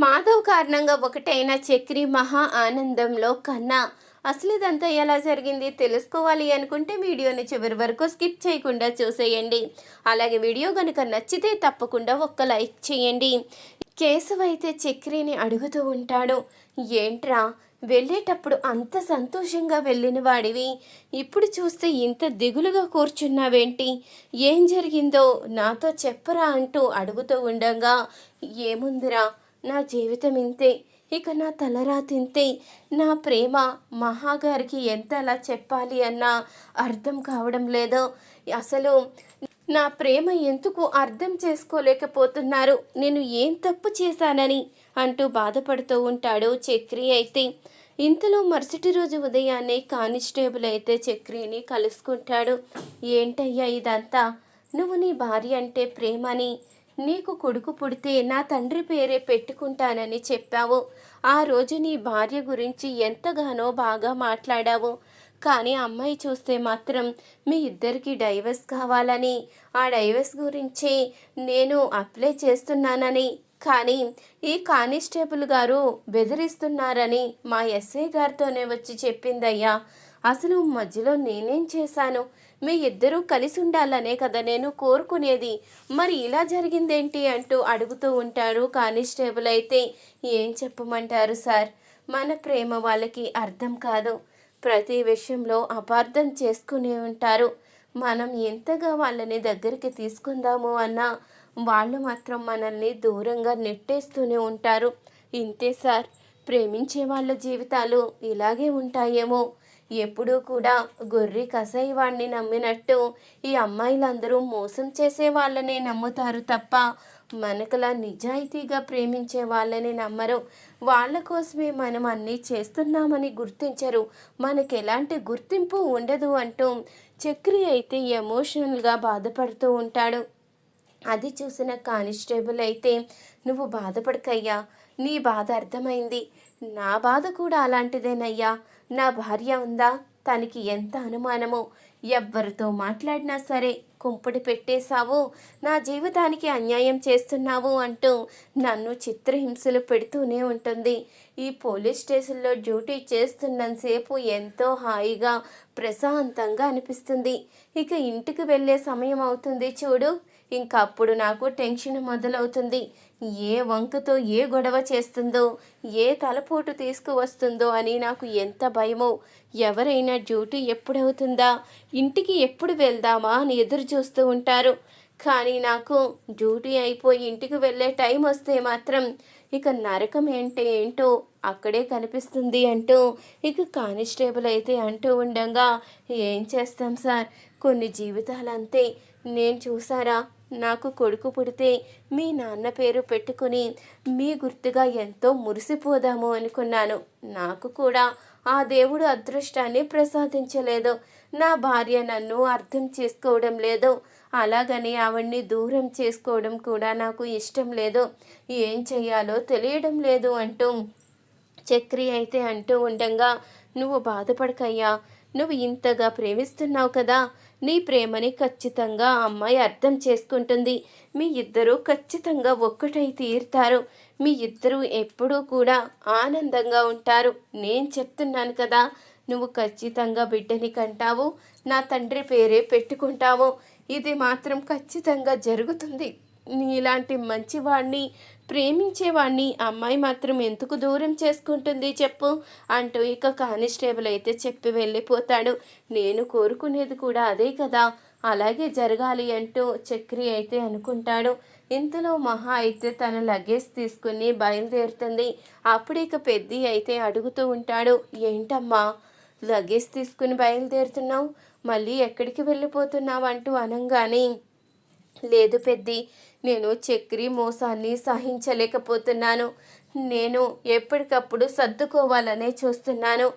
మాధవ్ కారణంగా ఒకటైన చక్రి మహా ఆనందంలో కన్నా. అసలు ఇదంతా ఎలా జరిగింది తెలుసుకోవాలి అనుకుంటే వీడియోని చివరి వరకు స్కిప్ చేయకుండా చూసేయండి. అలాగే వీడియో కనుక నచ్చితే తప్పకుండా ఒక్క లైక్ చేయండి. కేశవ్ అయితే చక్రిని అడుగుతూ ఉంటాడు, ఏంట్రా వెళ్ళేటప్పుడు అంత సంతోషంగా వెళ్ళిన వాడివి ఇప్పుడు చూస్తే ఇంత దిగులుగా కూర్చున్నావేంటి, ఏం జరిగిందో నాతో చెప్పరా అంటూ అడుగుతూ ఉండగా, ఏముందిరా నా జీవితం ఇంతే, ఇక నా తలరాతింతే, నా ప్రేమ మహాగారికి ఎంత అలా చెప్పాలి అన్నా అర్థం కావడం లేదో, అసలు నా ప్రేమ ఎందుకు అర్థం చేసుకోలేకపోతున్నారు, నేను ఏం తప్పు చేశానని అంటూ బాధపడుతూ ఉంటాడు చక్రి అయితే. ఇంతలో మరుసటి రోజు ఉదయాన్నే కానిస్టేబుల్ అయితే చక్రిని కలుసుకుంటాడు. ఏంటయ్యా ఇదంతా, నువ్వు నీ భార్య అంటే ప్రేమని, నీకు కొడుకు పుడితే నా తండ్రి పేరే పెట్టుకుంటానని చెప్పావు. ఆ రోజు నీ భార్య గురించి ఎంతగానో బాగా మాట్లాడావు. కానీ అమ్మాయి చూస్తే మాత్రం మీ ఇద్దరికి డైవర్స్ కావాలని, ఆ డైవర్స్ గురించి నేను అప్లై చేస్తున్నానని, కానీ ఈ కానిస్టేబుల్ గారు బెదిరిస్తున్నారని మా ఎస్ఐ గారితోనే వచ్చి చెప్పిందయ్యా. అసలు మధ్యలో నేనేం చేశాను, మీ ఇద్దరూ కలిసి ఉండాలనే కదా నేను కోరుకునేది, మరి ఇలా జరిగిందేంటి అంటూ అడుగుతూ ఉంటారు కానిస్టేబుల్ అయితే. ఏం చెప్పమంటారు సార్, మన ప్రేమ వాళ్ళకి అర్థం కాదు, ప్రతి విషయంలో అపార్థం చేసుకునే ఉంటారు. మనం ఎంతగా వాళ్ళని దగ్గరికి తీసుకుందాము అన్నా వాళ్ళు మాత్రం మనల్ని దూరంగా నెట్టేస్తూనే ఉంటారు. ఇంతే సార్, ప్రేమించే వాళ్ళ జీవితాలు ఇలాగే ఉంటాయేమో. ఎప్పుడూ కూడా గొర్రె కసాయి వాడిని నమ్మినట్టు ఈ అమ్మాయిలందరూ మోసం చేసే వాళ్ళనే నమ్ముతారు తప్ప మనకలా నిజాయితీగా ప్రేమించే వాళ్ళని నమ్మరు. వాళ్ళ కోసమే మనం అన్నీ చేస్తున్నామని గుర్తించరు, మనకు ఎలాంటి గుర్తింపు ఉండదు అంటూ చక్రి అయితే ఎమోషనల్గా బాధపడుతూ ఉంటాడు. అది చూసిన కానిస్టేబుల్ అయితే, నువ్వు బాధపడకయ్యా, నీ బాధ అర్థమైంది, నా బాధ కూడా అలాంటిదేనయ్యా. నా భార్య ఉందా, తనకి ఎంత అనుమానమో, ఎవ్వరితో మాట్లాడినా సరే కుంపడి పెట్టేశావు, నా జీవితానికి అన్యాయం చేస్తున్నావు అంటూ నన్ను చిత్రహింసలు పెడుతూనే ఉంటుంది. ఈ పోలీస్ స్టేషన్లో డ్యూటీ చేస్తున్నంతసేపు ఎంతో హాయిగా ప్రశాంతంగా అనిపిస్తుంది. ఇక ఇంటికి వెళ్ళే సమయం అవుతుంది చూడు, ఇంకా అప్పుడు నాకు టెన్షన్ మొదలవుతుంది. ఏ వంకతో ఏ గొడవ చేస్తుందో, ఏ తలపోటు తీసుకువస్తుందో అని నాకు ఎంత భయమో. ఎవరైనా డ్యూటీ ఎప్పుడవుతుందా, ఇంటికి ఎప్పుడు వెళ్దామా అని ఎదురు చూస్తూ ఉంటారు. కానీ నాకు డ్యూటీ అయిపోయి ఇంటికి వెళ్ళే టైం వస్తే మాత్రం ఇక నరకం ఏంటో అక్కడే కనిపిస్తుంది అంటూ ఇక కానిస్టేబుల్ అయితే అంటూ ఉండగా, ఏం చేస్తాం సార్, కొన్ని జీవితాలంతే. నేను చూసారా, నాకు కొడుకు పుడితే మీ నాన్న పేరు పెట్టుకుని మీ గుర్తుగా ఎంతో మురిసిపోదాము అనుకున్నాను. నాకు కూడా ఆ దేవుడు అదృష్టాన్ని ప్రసాదించలేదు. నా భార్య నన్ను అర్థం చేసుకోవడం లేదు, అలాగని ఆవిడ్ని దూరం చేసుకోవడం కూడా నాకు ఇష్టం లేదు. ఏం చెయ్యాలో తెలియడం లేదు అంటూ చక్రి అయితే అంటూ ఉండగా, నువ్వు బాధపడకయ్యా, నువ్వు ఇంతగా ప్రేమిస్తున్నావు కదా, నీ ప్రేమని ఖచ్చితంగా ఆ అమ్మాయి అర్థం చేసుకుంటుంది. మీ ఇద్దరూ ఖచ్చితంగా ఒక్కటై తీరుతారు. మీ ఇద్దరూ ఎప్పుడూ కూడా ఆనందంగా ఉంటారు. నేను చెప్తున్నాను కదా, నువ్వు ఖచ్చితంగా బిడ్డని కంటావు, నా తండ్రి పేరే పెట్టుకుంటావు. ఇది మాత్రం ఖచ్చితంగా జరుగుతుంది. నీలాంటి మంచివాడిని, ప్రేమించేవాడిని అమ్మాయి మాత్రం ఎందుకు దూరం చేసుకుంటుంది చెప్పు అంటూ ఇక కానిస్టేబుల్ అయితే చెప్పి వెళ్ళిపోతాడు. నేను కోరుకునేది కూడా అదే కదా, అలాగే జరగాలి అంటూ చక్రి అయితే అనుకుంటాడు. ఇంతలో మహా అయితే తన లగేజ్ తీసుకుని బయలుదేరుతుంది. అప్పుడు ఇక పెద్ది అయితే అడుగుతూ ఉంటాడు, ఏంటమ్మా లగేజ్ తీసుకుని బయలుదేరుతున్నావు, మళ్ళీ ఎక్కడికి వెళ్ళిపోతున్నావు అంటూ అనగానే, లేదు పెద్ది, నేను చక్రి మోసాన్ని సహించలేకపోతున్నాను. నేను ఎప్పటికప్పుడు సర్దుకోవాలనే చూస్తున్నాను,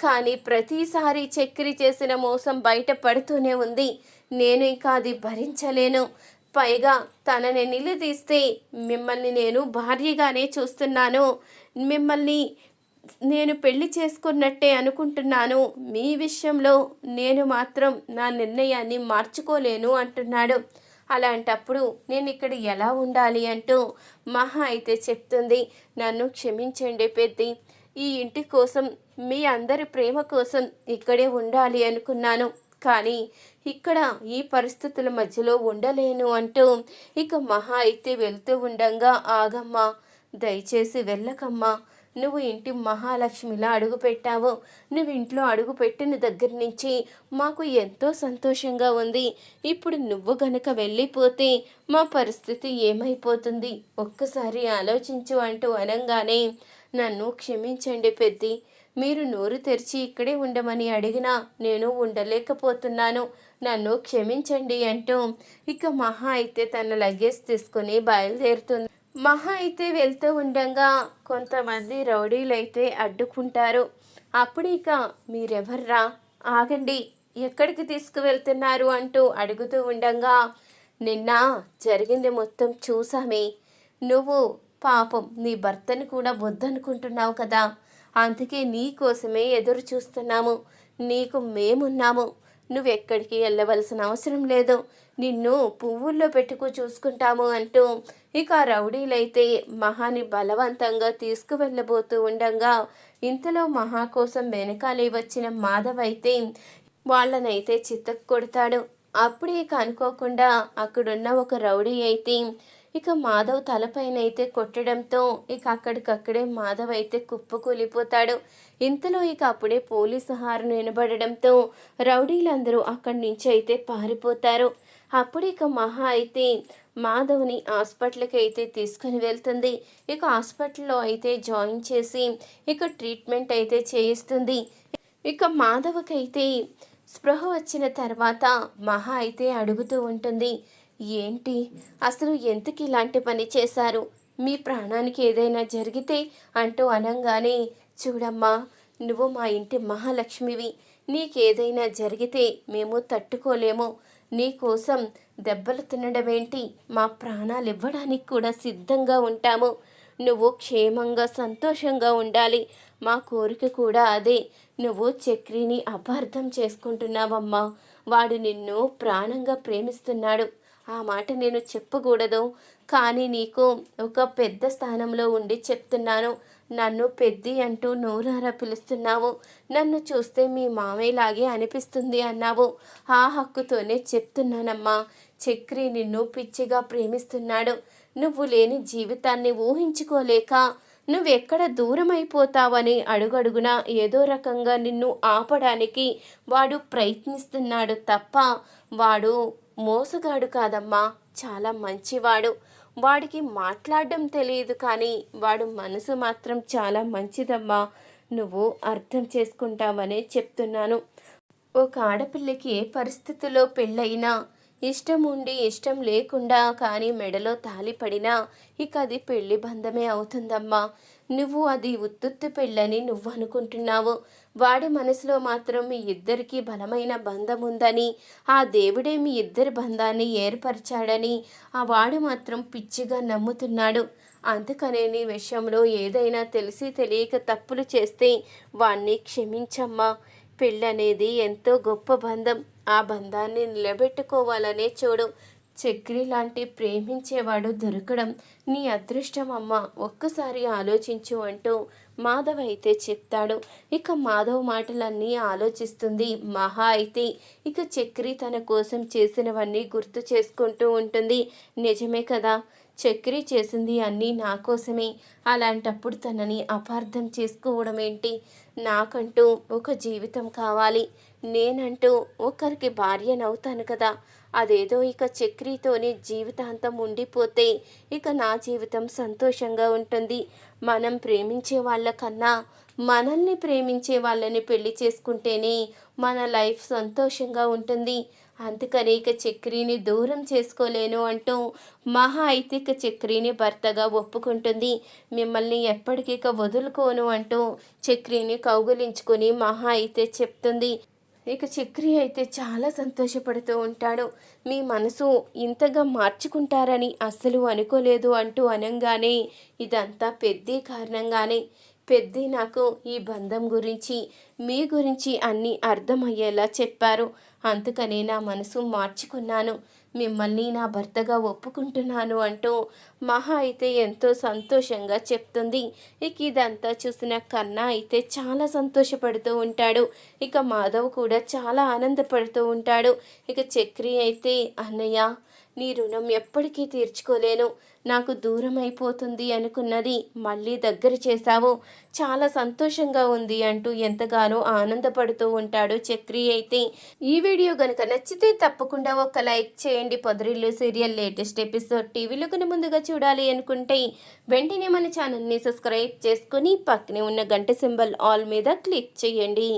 కానీ ప్రతిసారి చక్రి చేసిన మోసం బయట పడుతూనే ఉంది. నేను ఇంకా అది భరించలేను. పైగా తనని నిలదీస్తే మిమ్మల్ని నేను భార్యగానే చూస్తున్నాను, మిమ్మల్ని నేను పెళ్లి చేసుకున్నట్టే అనుకుంటున్నాను. మీ విషయంలో నేను మాత్రం నా నిర్ణయాన్ని మార్చుకోలేను అంటున్నాడు. అలాంటప్పుడు నేను ఇక్కడ ఎలా ఉండాలి అంటూ మహా అయితే చెప్తుంది. నన్ను క్షమించండి పెద్ది. ఈ ఇంటి కోసం, మీ అందరి ప్రేమ కోసం ఇక్కడే ఉండాలి అనుకున్నాను. కానీ ఇక్కడ ఈ పరిస్థితుల మధ్యలో ఉండలేను అంటూ ఇక మహా అయితే వెళ్తూ ఉండంగా, ఆగమ్మా, దయచేసి వెళ్ళకమ్మా. నువ్వు ఇంటి మహాలక్ష్మిలా అడుగుపెట్టావు. నువ్వు ఇంట్లో అడుగుపెట్టిన దగ్గర నుంచి మాకు ఎంతో సంతోషంగా ఉంది. ఇప్పుడు నువ్వు గనక వెళ్ళిపోతే మా పరిస్థితి ఏమైపోతుంది? ఒక్కసారి ఆలోచించు అంటూ అనంగానే, నన్ను క్షమించండి పెద్ది. మీరు నోరు తెరిచి ఇక్కడే ఉండమని అడిగినా నేను ఉండలేకపోతున్నాను. నన్ను క్షమించండి అంటూ ఇక మహా అయితే తన లగేజ్ తీసుకుని బయలుదేరుతుంది. మహా అయితే వెళ్తూ ఉండంగా కొంతమంది రౌడీలైతే అడ్డుకుంటారు. అప్పుడు ఇక, మీరెవర్రా, ఆగండి, ఎక్కడికి తీసుకువెళ్తున్నారు అంటూ అడుగుతూ ఉండంగా, నిన్న జరిగింది మొత్తం చూసామే. నువ్వు పాపం నీ భర్తని కూడా వద్దనుకుంటున్నావు కదా, అందుకే నీ కోసమే ఎదురు చూస్తున్నాము. నీకు మేమున్నాము. నువ్వెక్కడికి వెళ్ళవలసిన అవసరం లేదు. నిన్ను పువ్వుల్లో పెట్టుకు చూసుకుంటాము అంటూ ఇక రౌడీలైతే మహాని బలవంతంగా తీసుకువెళ్ళబోతూ ఉండంగా, ఇంతలో మహా కోసం వెనకాలే వచ్చిన మాధవ్ అయితే వాళ్ళనైతే చితక్ కొడతాడు. అప్పుడే ఇక అనుకోకుండా అక్కడున్న ఒక రౌడీ అయితే ఇక మాధవ్ తలపైనైతే కొట్టడంతో ఇక అక్కడికక్కడే మాధవ్ అయితే కుప్పకూలిపోతాడు. ఇంతలో ఇక అప్పుడే పోలీసు హారన్ వినబడడంతో రౌడీలందరూ అక్కడి నుంచి అయితే పారిపోతారు. అప్పుడు ఇక మహా అయితే మాధవ్ని హాస్పిటల్కి అయితే తీసుకుని వెళ్తుంది. ఇక హాస్పిటల్లో అయితే జాయిన్ చేసి ఇక ట్రీట్మెంట్ అయితే చేయిస్తుంది. ఇక మాధవ్కి అయితే స్పృహ వచ్చిన తర్వాత మహా అయితే అడుగుతూ ఉంటుంది, ఏంటి అసలు ఎందుకు ఇలాంటి పని చేశారు? మీ ప్రాణానికి ఏదైనా జరిగితే అంటూ అనంగానే, చూడమ్మా, నువ్వు మా ఇంటి మహాలక్ష్మివి. నీకేదైనా జరిగితే మేము తట్టుకోలేము. నీకోసం దెబ్బలు తినడమేంటి, మా ప్రాణాలు ఇవ్వడానికి కూడా సిద్ధంగా ఉంటాము. నువ్వు క్షేమంగా సంతోషంగా ఉండాలి. మా కోరిక కూడా అదే. నువ్వు చక్రిని అపార్థం చేసుకుంటున్నావమ్మా. వాడు నిన్ను ప్రాణంగా ప్రేమిస్తున్నాడు. ఆ మాట నేను చెప్పకూడదు, కానీ నీకు ఒక పెద్ద స్థానంలో ఉండి చెప్తున్నాను. నన్ను పెద్ది అంటూ నోరారా పిలుస్తున్నావు. నన్ను చూస్తే మీ మామయ్యలాగే అనిపిస్తుంది అన్నావు. ఆ హక్కుతోనే చెప్తున్నానమ్మా. చక్రి నిన్ను పిచ్చిగా ప్రేమిస్తున్నాడు. నువ్వు లేని జీవితాన్ని ఊహించుకోలేక నువ్వెక్కడ దూరం అయిపోతావని అడుగడుగునా ఏదో రకంగా నిన్ను ఆపడానికి వాడు ప్రయత్నిస్తున్నాడు తప్ప వాడు మోసగాడు కాదమ్మా, చాలా మంచివాడు. వాడికి మాట్లాడడం తెలియదు, కానీ వాడు మనసు మాత్రం చాలా మంచిదమ్మా. నువ్వు అర్థం చేసుకుంటావనే చెప్తున్నాను. ఒక ఆడపిల్లకి ఏ పరిస్థితుల్లో పెళ్ళైనా, ఇష్టం ఉండి ఇష్టం లేకుండా కానీ మెడలో తాళి పడినా ఇక అది పెళ్లి బంధమే అవుతుందమ్మా. నువ్వు అది ఉత్తుత్తి పెళ్ళని నువ్వు అనుకుంటున్నావు. వాడి మనసులో మాత్రం మీ ఇద్దరికీ బలమైన బంధం ఉందని, ఆ దేవుడే మీ ఇద్దరి బంధాన్ని ఏర్పరిచాడని ఆ వాడు మాత్రం పిచ్చిగా నమ్ముతున్నాడు. అందుకనే నీ విషయంలో ఏదైనా తెలిసి తెలియక తప్పులు చేస్తే వాణ్ణి క్షమించమ్మా. పెళ్ళనేది ఎంతో గొప్ప బంధం. ఆ బంధాన్ని నిలబెట్టుకోవాలనే చూడు. చక్రి లాంటి ప్రేమించేవాడు దొరకడం నీ అదృష్టం అమ్మా. ఒక్కసారి ఆలోచించు అంటూ మాధవ్ అయితే చెప్తాడు. ఇక మాధవ్ మాటలన్నీ ఆలోచిస్తుంది మహా అయితే. ఇక చక్రి తన కోసం చేసినవన్నీ గుర్తు చేసుకుంటూ ఉంటుంది. నిజమే కదా, చక్రి చేసింది అన్నీ నా కోసమే. అలాంటప్పుడు తనని అపార్థం చేసుకోవడం ఏంటి? నాకంటూ ఒక జీవితం కావాలి. నేనంటూ ఒకరికి భార్యనవుతాను కదా. అదేదో ఇక చక్రితోనే జీవితాంతం ఉండిపోతే ఇక నా జీవితం సంతోషంగా ఉంటుంది. మనం ప్రేమించే వాళ్ళకన్నా మనల్ని ప్రేమించే వాళ్ళని పెళ్లి చేసుకుంటేనే మన లైఫ్ సంతోషంగా ఉంటుంది. అందుకని ఇక చక్రిని దూరం చేసుకోలేను అంటూ మహా అయితే ఇక చక్రిని భర్తగా ఒప్పుకుంటుంది. మిమ్మల్ని ఎప్పటికిక వదులుకోను అంటూ చక్రిని కౌగులించుకొని మహా అయితే చెప్తుంది. ఇక చక్రి అయితే చాలా సంతోషపడుతూ ఉంటాడు. మీ మనసు ఇంతగా మార్చుకుంటారని అస్సలు అనుకోలేదు అంటూ అనంగానే, ఇదంతా పెద్ద కారణంగానే. పెద్ద నాకు ఈ బంధం గురించి, మీ గురించి అన్నీ అర్థమయ్యేలా చెప్పారు. అందుకనే నా మనసు మార్చుకున్నాను. మిమ్మల్ని నా భర్తగా ఒప్పుకుంటున్నాను అంటూ మహా అయితే ఎంతో సంతోషంగా చెప్తుంది. ఇక ఇదంతా చూసిన కన్నా అయితే చాలా సంతోషపడుతూ ఉంటాడు. ఇక మాధవ్ కూడా చాలా ఆనందపడుతూ ఉంటాడు. ఇక చక్రి అయితే అన్నయ్య, నీ రుణం ఎప్పటికీ తీర్చుకోలేను. నాకు దూరం అయిపోతుంది అనుకున్నది మళ్ళీ దగ్గర చేశావు. చాలా సంతోషంగా ఉంది అంటూ ఎంతగానో ఆనందపడుతూ ఉంటాడు చక్రి అయితే. ఈ వీడియో గనుక నచ్చితే తప్పకుండా ఒక లైక్ చేయండి. పొదరిల్లు సీరియల్ లేటెస్ట్ ఎపిసోడ్ టీవీలో కన్నా ముందుగా చూడాలి అనుకుంటే వెంటనే మన ఛానల్ని సబ్స్క్రైబ్ చేసుకుని పక్కనే ఉన్న గంట సింబల్ ఆల్ మీద క్లిక్ చేయండి.